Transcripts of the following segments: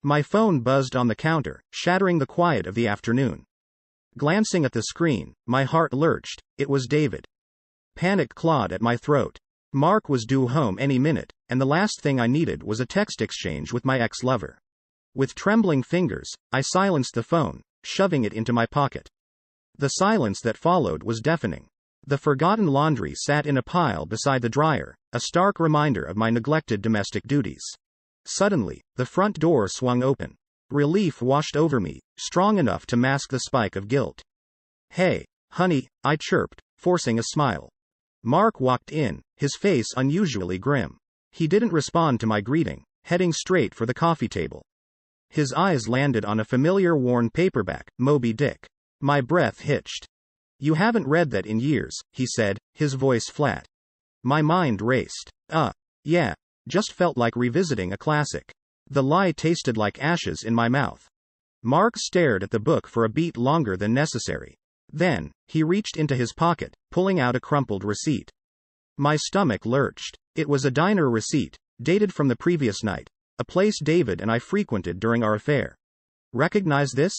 My phone buzzed on the counter, shattering the quiet of the afternoon. Glancing at the screen, my heart lurched. It was David. Panic clawed at my throat. Mark was due home any minute, and the last thing I needed was a text exchange with my ex-lover. With trembling fingers, I silenced the phone, shoving it into my pocket. The silence that followed was deafening. The forgotten laundry sat in a pile beside the dryer, a stark reminder of my neglected domestic duties. Suddenly, the front door swung open. Relief washed over me, strong enough to mask the spike of guilt. "Hey, honey," I chirped, forcing a smile. Mark walked in, his face unusually grim. He didn't respond to my greeting, heading straight for the coffee table. His eyes landed on a familiar worn paperback, Moby Dick. My breath hitched. "You haven't read that in years," he said, his voice flat. My mind raced. Yeah, just felt like revisiting a classic. The lie tasted like ashes in my mouth. Mark stared at the book for a beat longer than necessary. Then, he reached into his pocket, pulling out a crumpled receipt. My stomach lurched. It was a diner receipt, dated from the previous night, a place David and I frequented during our affair. "Recognize this?"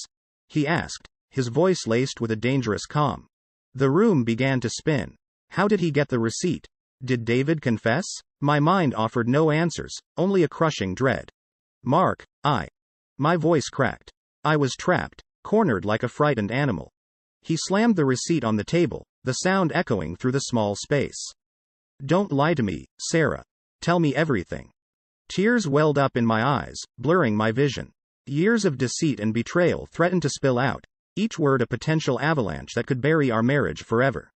he asked, his voice laced with a dangerous calm. The room began to spin. How did he get the receipt? Did David confess? My mind offered no answers, only a crushing dread. "Mark, My voice cracked. I was trapped, cornered like a frightened animal. He slammed the receipt on the table, the sound echoing through the small space. "Don't lie to me, Sarah. Tell me everything." Tears welled up in my eyes, blurring my vision. Years of deceit and betrayal threatened to spill out, each word a potential avalanche that could bury our marriage forever.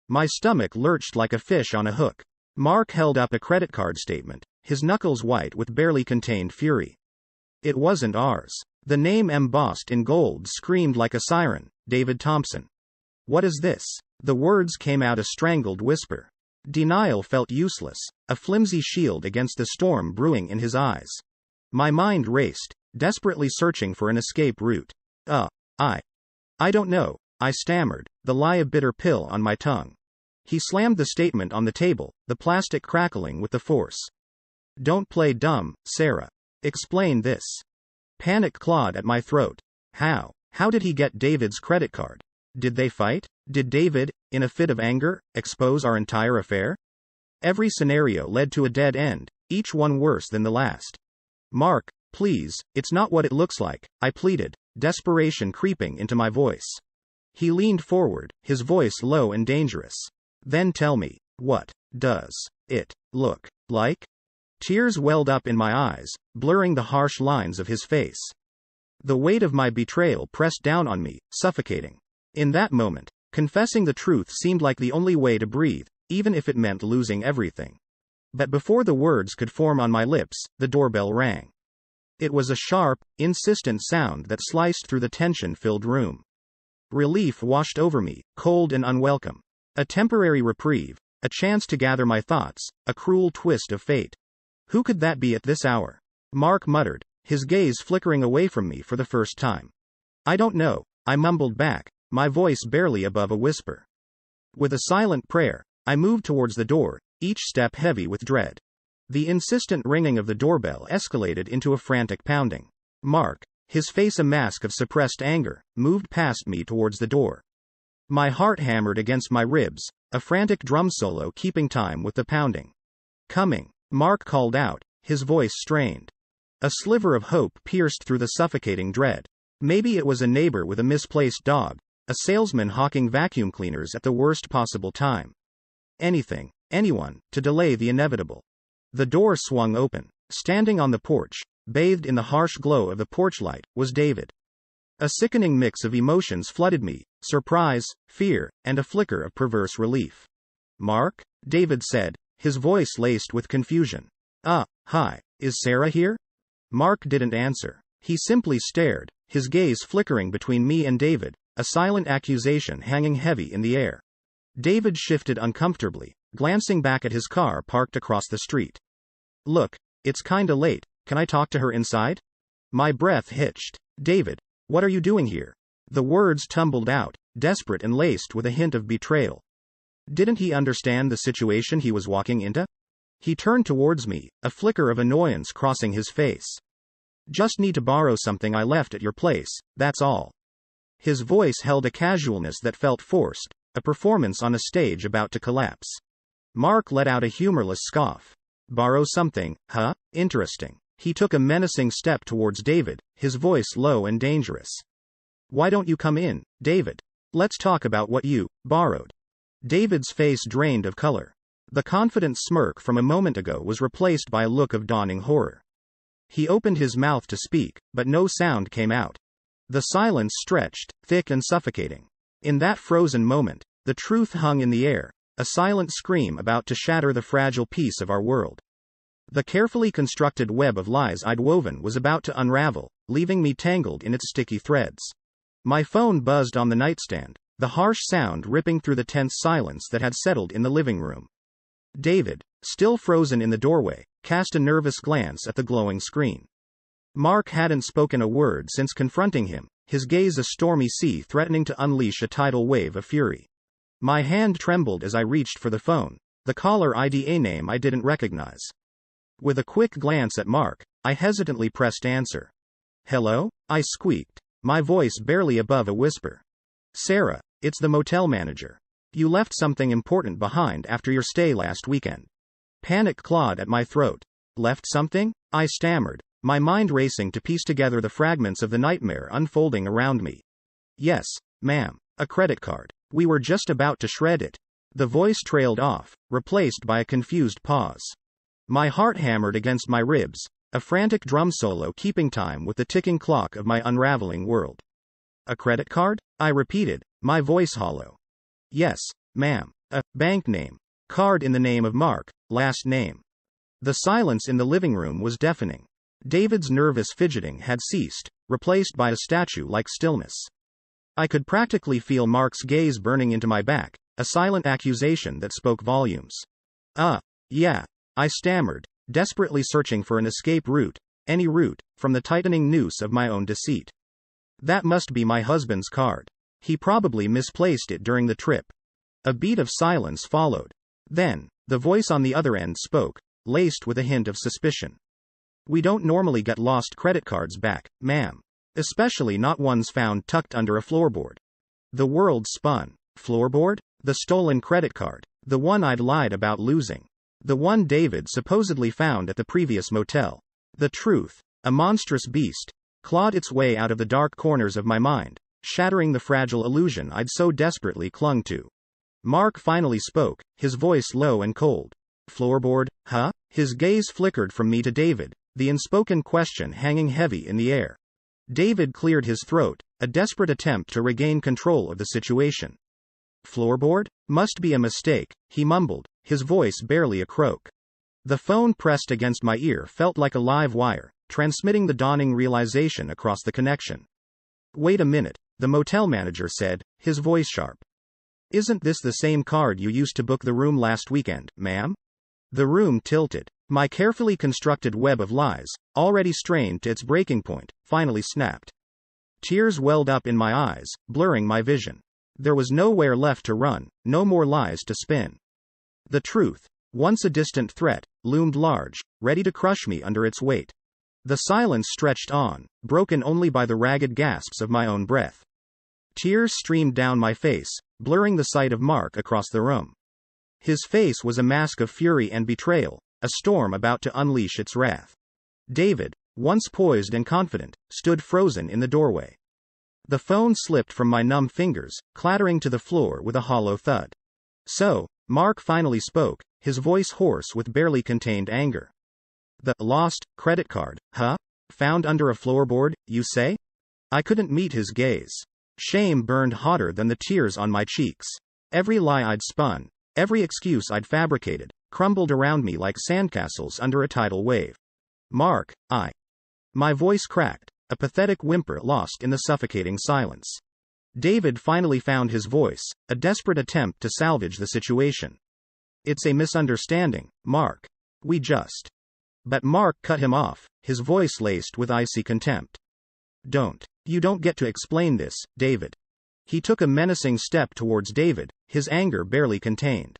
My stomach lurched like a fish on a hook. Mark held up a credit card statement, his knuckles white with barely contained fury. It wasn't ours. The name embossed in gold screamed like a siren, David Thompson. "What is this?" The words came out a strangled whisper. Denial felt useless, a flimsy shield against the storm brewing in his eyes. My mind raced, desperately searching for an escape route. I don't know," I stammered, the lie a bitter pill on my tongue. He slammed the statement on the table, the plastic crackling with the force. "Don't play dumb, Sarah. Explain this." Panic clawed at my throat. How did he get David's credit card? Did they fight? Did David, in a fit of anger, expose our entire affair? Every scenario led to a dead end, each one worse than the last. "Mark, please, it's not what it looks like," I pleaded, desperation creeping into my voice. He leaned forward, his voice low and dangerous. "Then tell me, what does it look like?" Tears welled up in my eyes, blurring the harsh lines of his face. The weight of my betrayal pressed down on me, suffocating. In that moment, confessing the truth seemed like the only way to breathe, even if it meant losing everything. But before the words could form on my lips, the doorbell rang. It was a sharp, insistent sound that sliced through the tension-filled room. Relief washed over me, cold and unwelcome. A temporary reprieve, a chance to gather my thoughts, a cruel twist of fate. Who could that be at this hour? Mark muttered, his gaze flickering away from me for the first time. "I don't know," I mumbled back, my voice barely above a whisper. With a silent prayer, I moved towards the door, each step heavy with dread. The insistent ringing of the doorbell escalated into a frantic pounding. Mark, his face a mask of suppressed anger, moved past me towards the door. My heart hammered against my ribs, a frantic drum solo keeping time with the pounding. "Coming," Mark called out, his voice strained. A sliver of hope pierced through the suffocating dread. Maybe it was a neighbor with a misplaced dog, a salesman hawking vacuum cleaners at the worst possible time. Anything, anyone, to delay the inevitable. The door swung open. Standing on the porch, bathed in the harsh glow of the porch light, was David. A sickening mix of emotions flooded me, surprise, fear, and a flicker of perverse relief. "Mark?" David said, his voice laced with confusion. Hi, is Sarah here?" Mark didn't answer. He simply stared, his gaze flickering between me and David, a silent accusation hanging heavy in the air. David shifted uncomfortably, glancing back at his car parked across the street. "Look, it's kinda late, can I talk to her inside?" My breath hitched. "David, what are you doing here?" The words tumbled out, desperate and laced with a hint of betrayal. Didn't he understand the situation he was walking into? He turned towards me, a flicker of annoyance crossing his face. Just need to borrow something I left at your place, that's all. His voice held a casualness that felt forced, a performance on a stage about to collapse. Mark let out a humorless scoff. Borrow something, huh? Interesting. He took a menacing step towards David, his voice low and dangerous. Why don't you come in, David? Let's talk about what you borrowed. David's face drained of color. The confident smirk from a moment ago was replaced by a look of dawning horror. He opened his mouth to speak, but no sound came out. The silence stretched, thick and suffocating. In that frozen moment, the truth hung in the air, a silent scream about to shatter the fragile peace of our world. The carefully constructed web of lies I'd woven was about to unravel, leaving me tangled in its sticky threads. My phone buzzed on the nightstand, the harsh sound ripping through the tense silence that had settled in the living room. David, still frozen in the doorway, cast a nervous glance at the glowing screen. Mark hadn't spoken a word since confronting him, his gaze a stormy sea threatening to unleash a tidal wave of fury. My hand trembled as I reached for the phone, the caller ID a name I didn't recognize. With a quick glance at Mark, I hesitantly pressed answer. Hello? I squeaked, my voice barely above a whisper. Sarah, it's the motel manager. You left something important behind after your stay last weekend. Panic clawed at my throat. Left something? I stammered, my mind racing to piece together the fragments of the nightmare unfolding around me. Yes, ma'am, a credit card. We were just about to shred it. The voice trailed off, replaced by a confused pause. My heart hammered against my ribs, a frantic drum solo keeping time with the ticking clock of my unraveling world. A credit card? I repeated, my voice hollow. Yes, ma'am. A bank name. Card in the name of Mark, last name. The silence in the living room was deafening. David's nervous fidgeting had ceased, replaced by a statue-like stillness. I could practically feel Mark's gaze burning into my back, a silent accusation that spoke volumes. Yeah, I stammered, desperately searching for an escape route, any route, from the tightening noose of my own deceit. That must be my husband's card. He probably misplaced it during the trip. A beat of silence followed. Then, the voice on the other end spoke, laced with a hint of suspicion. We don't normally get lost credit cards back, ma'am. Especially not ones found tucked under a floorboard. The world spun. Floorboard? The stolen credit card. The one I'd lied about losing. The one David supposedly found at the previous motel. The truth, a monstrous beast, clawed its way out of the dark corners of my mind, shattering the fragile illusion I'd so desperately clung to. Mark finally spoke, his voice low and cold. Floorboard, huh? His gaze flickered from me to David, the unspoken question hanging heavy in the air. David cleared his throat, a desperate attempt to regain control of the situation. Floorboard? Must be a mistake, he mumbled, his voice barely a croak. The phone pressed against my ear felt like a live wire, transmitting the dawning realization across the connection. Wait a minute, the motel manager said, his voice sharp. Isn't this the same card you used to book the room last weekend, ma'am? The room tilted. My carefully constructed web of lies, already strained to its breaking point, finally snapped. Tears welled up in my eyes, blurring my vision. There was nowhere left to run, no more lies to spin. The truth, once a distant threat, loomed large, ready to crush me under its weight. The silence stretched on, broken only by the ragged gasps of my own breath. Tears streamed down my face, blurring the sight of Mark across the room. His face was a mask of fury and betrayal, a storm about to unleash its wrath. David, once poised and confident, stood frozen in the doorway. The phone slipped from my numb fingers, clattering to the floor with a hollow thud. So, Mark finally spoke, his voice hoarse with barely contained anger. The lost credit card, huh? Found under a floorboard, you say? I couldn't meet his gaze. Shame burned hotter than the tears on my cheeks. Every lie I'd spun, every excuse I'd fabricated, crumbled around me like sandcastles under a tidal wave. Mark, My voice cracked, a pathetic whimper lost in the suffocating silence. David finally found his voice, a desperate attempt to salvage the situation. It's a misunderstanding, Mark. But Mark cut him off, his voice laced with icy contempt. You don't get to explain this, David. He took a menacing step towards David, his anger barely contained.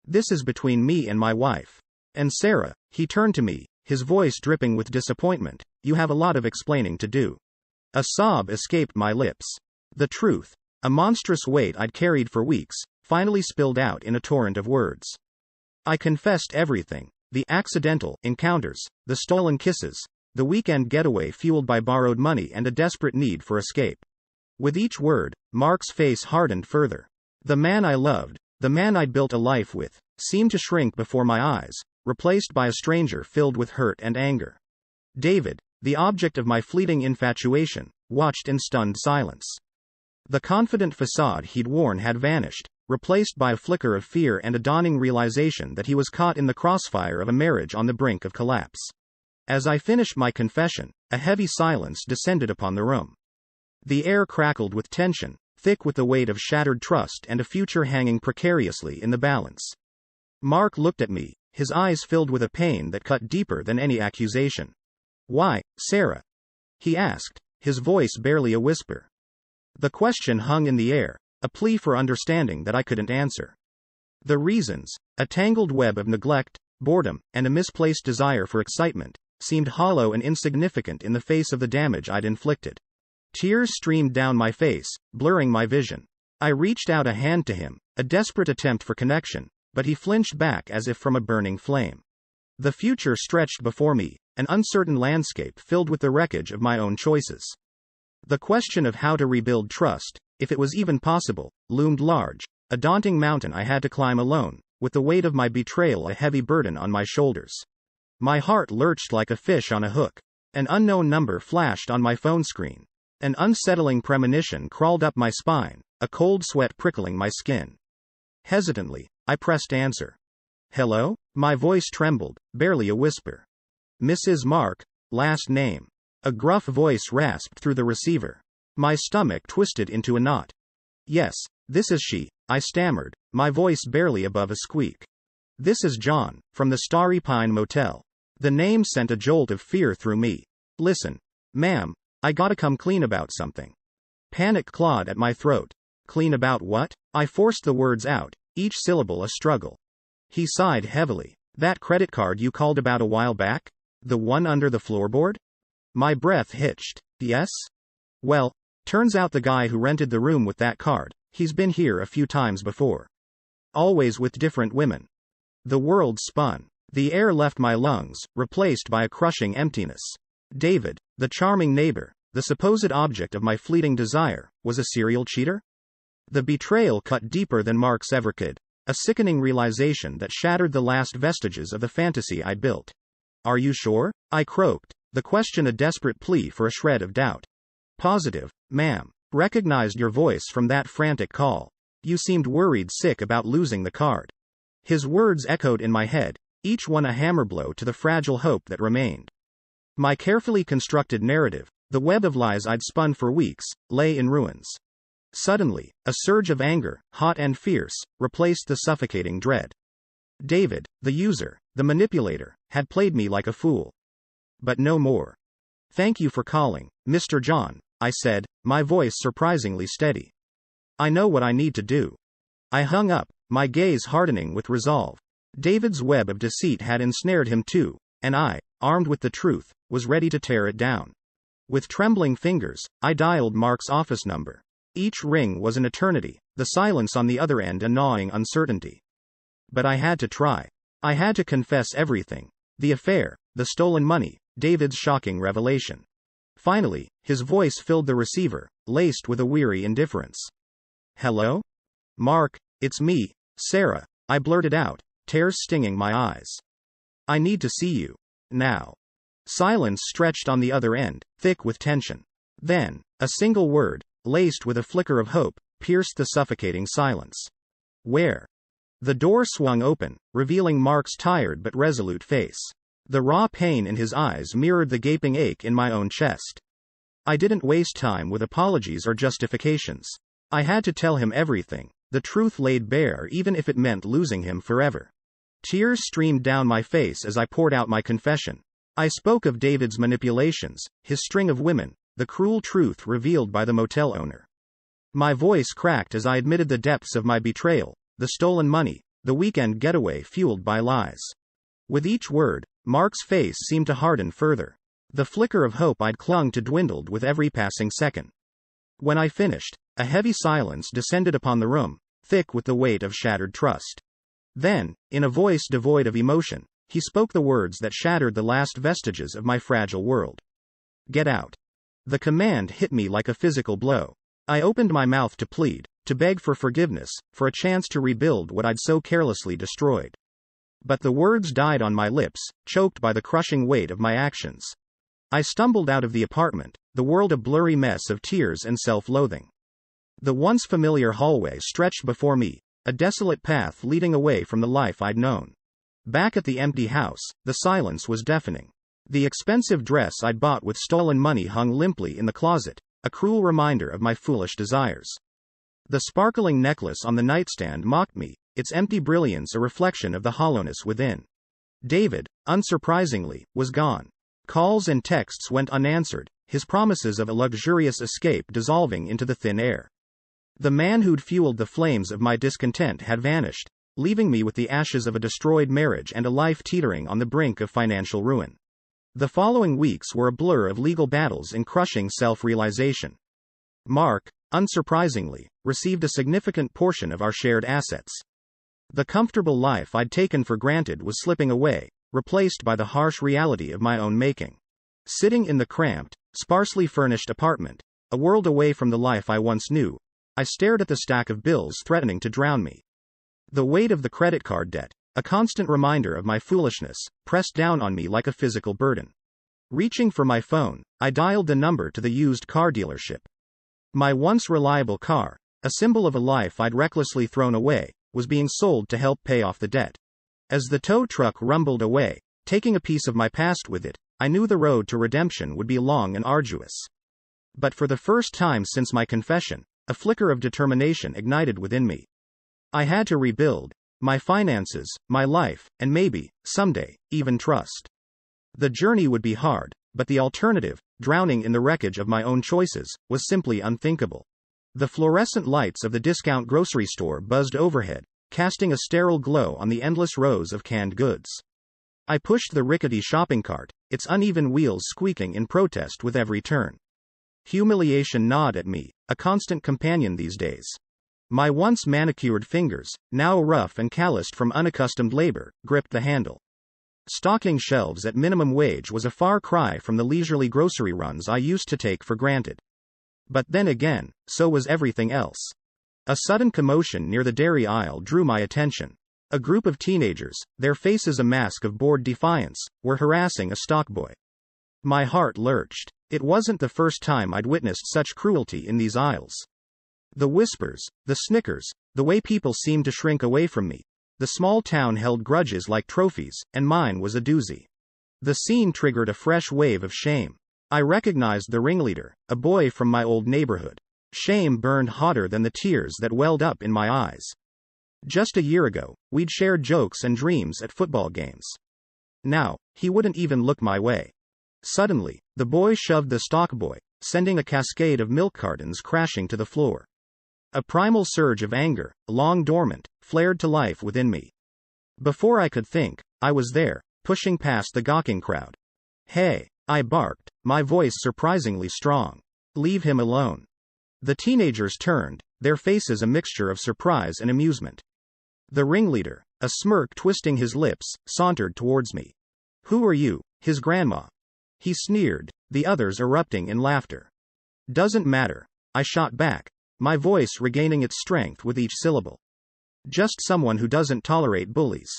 This is between me and my wife. And Sarah, he turned to me, his voice dripping with disappointment. "You have a lot of explaining to do." A sob escaped my lips. The truth, a monstrous weight I'd carried for weeks, finally spilled out in a torrent of words. I confessed everything: the accidental encounters, the stolen kisses, the weekend getaway fueled by borrowed money, and a desperate need for escape. With each word, Mark's face hardened further. The man I loved, the man I'd built a life with, seemed to shrink before my eyes, replaced by a stranger filled with hurt and anger. David, the object of my fleeting infatuation, watched in stunned silence. The confident facade he'd worn had vanished, replaced by a flicker of fear and a dawning realization that he was caught in the crossfire of a marriage on the brink of collapse. As I finished my confession, a heavy silence descended upon the room. The air crackled with tension, thick with the weight of shattered trust and a future hanging precariously in the balance. Mark looked at me, his eyes filled with a pain that cut deeper than any accusation. "Why, Sarah?" he asked, his voice barely a whisper. The question hung in the air, a plea for understanding that I couldn't answer. The reasons, a tangled web of neglect, boredom, and a misplaced desire for excitement, seemed hollow and insignificant in the face of the damage I'd inflicted. Tears streamed down my face, blurring my vision. I reached out a hand to him, a desperate attempt for connection, but he flinched back as if from a burning flame. The future stretched before me, an uncertain landscape filled with the wreckage of my own choices. The question of how to rebuild trust, if it was even possible, loomed large, a daunting mountain I had to climb alone, with the weight of my betrayal a heavy burden on my shoulders. My heart lurched like a fish on a hook. An unknown number flashed on my phone screen. An unsettling premonition crawled up my spine, a cold sweat prickling my skin. Hesitantly, I pressed answer. "Hello?" My voice trembled, barely a whisper. "Mrs. Mark, last name." A gruff voice rasped through the receiver. My stomach twisted into a knot. "Yes, this is she," I stammered, my voice barely above a squeak. "This is John, from the Starry Pine Motel." The name sent a jolt of fear through me. "Listen, ma'am, I gotta come clean about something." Panic clawed at my throat. "Clean about what?" I forced the words out, each syllable a struggle. He sighed heavily. "That credit card you called about a while back? The one under the floorboard?" My breath hitched. "Yes? Well, turns out the guy who rented the room with that card, he's been here a few times before. Always with different women." The world spun. The air left my lungs, replaced by a crushing emptiness. David, the charming neighbor, the supposed object of my fleeting desire, was a serial cheater? The betrayal cut deeper than Mark's ever could, a sickening realization that shattered the last vestiges of the fantasy I'd built. "Are you sure?" I croaked, the question a desperate plea for a shred of doubt. "Positive, ma'am. Recognized your voice from that frantic call. You seemed worried sick about losing the card." His words echoed in my head, each one a hammer blow to the fragile hope that remained. My carefully constructed narrative, the web of lies I'd spun for weeks, lay in ruins. Suddenly, a surge of anger, hot and fierce, replaced the suffocating dread. David, the user, the manipulator, had played me like a fool. But no more. "Thank you for calling, Mr. John," I said, my voice surprisingly steady. "I know what I need to do." I hung up, my gaze hardening with resolve. David's web of deceit had ensnared him too, and I, armed with the truth, was ready to tear it down. With trembling fingers, I dialed Mark's office number. Each ring was an eternity, the silence on the other end a gnawing uncertainty. But I had to try. I had to confess everything. The affair, the stolen money, David's shocking revelation. Finally, his voice filled the receiver, laced with a weary indifference. "Hello? Mark, it's me, Sarah," I blurted out, tears stinging my eyes. "I need to see you. Now." Silence stretched on the other end, thick with tension. Then, a single word, laced with a flicker of hope, pierced the suffocating silence. "Where?" The door swung open, revealing Mark's tired but resolute face. The raw pain in his eyes mirrored the gaping ache in my own chest. I didn't waste time with apologies or justifications. I had to tell him everything, the truth laid bare even if it meant losing him forever. Tears streamed down my face as I poured out my confession. I spoke of David's manipulations, his string of women, the cruel truth revealed by the motel owner. My voice cracked as I admitted the depths of my betrayal, the stolen money, the weekend getaway fueled by lies. With each word, Mark's face seemed to harden further. The flicker of hope I'd clung to dwindled with every passing second. When I finished, a heavy silence descended upon the room, thick with the weight of shattered trust. Then, in a voice devoid of emotion, he spoke the words that shattered the last vestiges of my fragile world. Get out. The command hit me like a physical blow. I opened my mouth to plead, to beg for forgiveness, for a chance to rebuild what I'd so carelessly destroyed. But the words died on my lips, choked by the crushing weight of my actions. I stumbled out of the apartment, the world a blurry mess of tears and self-loathing. The once familiar hallway stretched before me, a desolate path leading away from the life I'd known. Back at the empty house, the silence was deafening. The expensive dress I'd bought with stolen money hung limply in the closet, a cruel reminder of my foolish desires. The sparkling necklace on the nightstand mocked me, its empty brilliance a reflection of the hollowness within. David, unsurprisingly, was gone. Calls and texts went unanswered, his promises of a luxurious escape dissolving into the thin air. The man who'd fueled the flames of my discontent had vanished, leaving me with the ashes of a destroyed marriage and a life teetering on the brink of financial ruin. The following weeks were a blur of legal battles and crushing self-realization. Mark, unsurprisingly, received a significant portion of our shared assets. The comfortable life I'd taken for granted was slipping away, replaced by the harsh reality of my own making. Sitting in the cramped, sparsely furnished apartment, a world away from the life I once knew, I stared at the stack of bills threatening to drown me. The weight of the credit card debt, a constant reminder of my foolishness, pressed down on me like a physical burden. Reaching for my phone, I dialed the number to the used car dealership. My once reliable car, a symbol of a life I'd recklessly thrown away, was being sold to help pay off the debt. As the tow truck rumbled away, taking a piece of my past with it, I knew the road to redemption would be long and arduous. But for the first time since my confession, a flicker of determination ignited within me. I had to rebuild my finances, my life, and maybe, someday, even trust. The journey would be hard, but the alternative, drowning in the wreckage of my own choices, was simply unthinkable. The fluorescent lights of the discount grocery store buzzed overhead, casting a sterile glow on the endless rows of canned goods. I pushed the rickety shopping cart, its uneven wheels squeaking in protest with every turn. Humiliation gnawed at me, a constant companion these days. My once manicured fingers, now rough and calloused from unaccustomed labor, gripped the handle. Stocking shelves at minimum wage was a far cry from the leisurely grocery runs I used to take for granted. But then again, so was everything else. A sudden commotion near the dairy aisle drew my attention. A group of teenagers, their faces a mask of bored defiance, were harassing a stockboy. My heart lurched. It wasn't the first time I'd witnessed such cruelty in these aisles. The whispers, the snickers, the way people seemed to shrink away from me. The small town held grudges like trophies, and mine was a doozy. The scene triggered a fresh wave of shame. I recognized the ringleader, a boy from my old neighborhood. Shame burned hotter than the tears that welled up in my eyes. Just a year ago, we'd shared jokes and dreams at football games. Now, he wouldn't even look my way. Suddenly, the boy shoved the stockboy, sending a cascade of milk cartons crashing to the floor. A primal surge of anger, long dormant, flared to life within me. Before I could think, I was there, pushing past the gawking crowd. "Hey," I barked, my voice surprisingly strong. "Leave him alone." The teenagers turned, their faces a mixture of surprise and amusement. The ringleader, a smirk twisting his lips, sauntered towards me. "Who are you, his grandma?" he sneered, the others erupting in laughter. "Doesn't matter," I shot back, my voice regaining its strength with each syllable. "Just someone who doesn't tolerate bullies."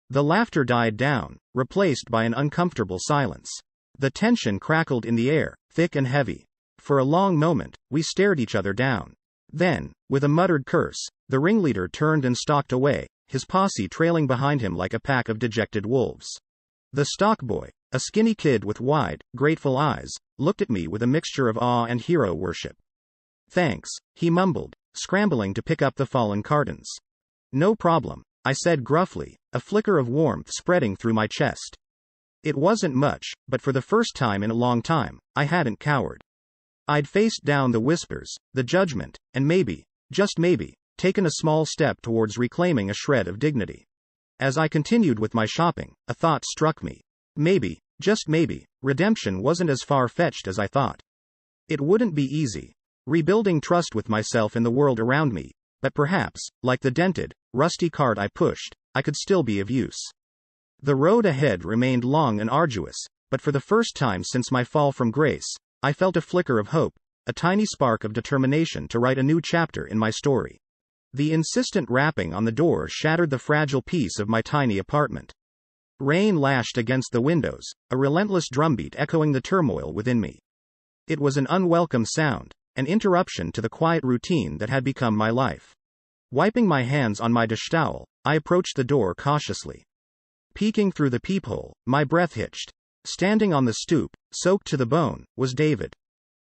The laughter died down, replaced by an uncomfortable silence. The tension crackled in the air, thick and heavy. For a long moment, we stared each other down. Then, with a muttered curse, the ringleader turned and stalked away, his posse trailing behind him like a pack of dejected wolves. The stockboy, a skinny kid with wide, grateful eyes, looked at me with a mixture of awe and hero worship. "Thanks," he mumbled, scrambling to pick up the fallen cartons. "No problem," I said gruffly, a flicker of warmth spreading through my chest. It wasn't much, but for the first time in a long time, I hadn't cowered. I'd faced down the whispers, the judgment, and maybe, just maybe, taken a small step towards reclaiming a shred of dignity. As I continued with my shopping, a thought struck me. Maybe, just maybe, redemption wasn't as far-fetched as I thought. It wouldn't be easy. Rebuilding trust with myself and the world around me, but perhaps, like the dented, rusty cart I pushed, I could still be of use. The road ahead remained long and arduous, but for the first time since my fall from grace, I felt a flicker of hope, a tiny spark of determination to write a new chapter in my story. The insistent rapping on the door shattered the fragile peace of my tiny apartment. Rain lashed against the windows, a relentless drumbeat echoing the turmoil within me. It was an unwelcome sound, an interruption to the quiet routine that had become my life. Wiping my hands on my dish towel, I approached the door cautiously. Peeking through the peephole, my breath hitched. Standing on the stoop, soaked to the bone, was David.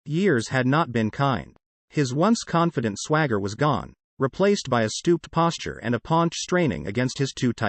Years had not been kind. His once confident swagger was gone, replaced by a stooped posture and a paunch straining against his too tight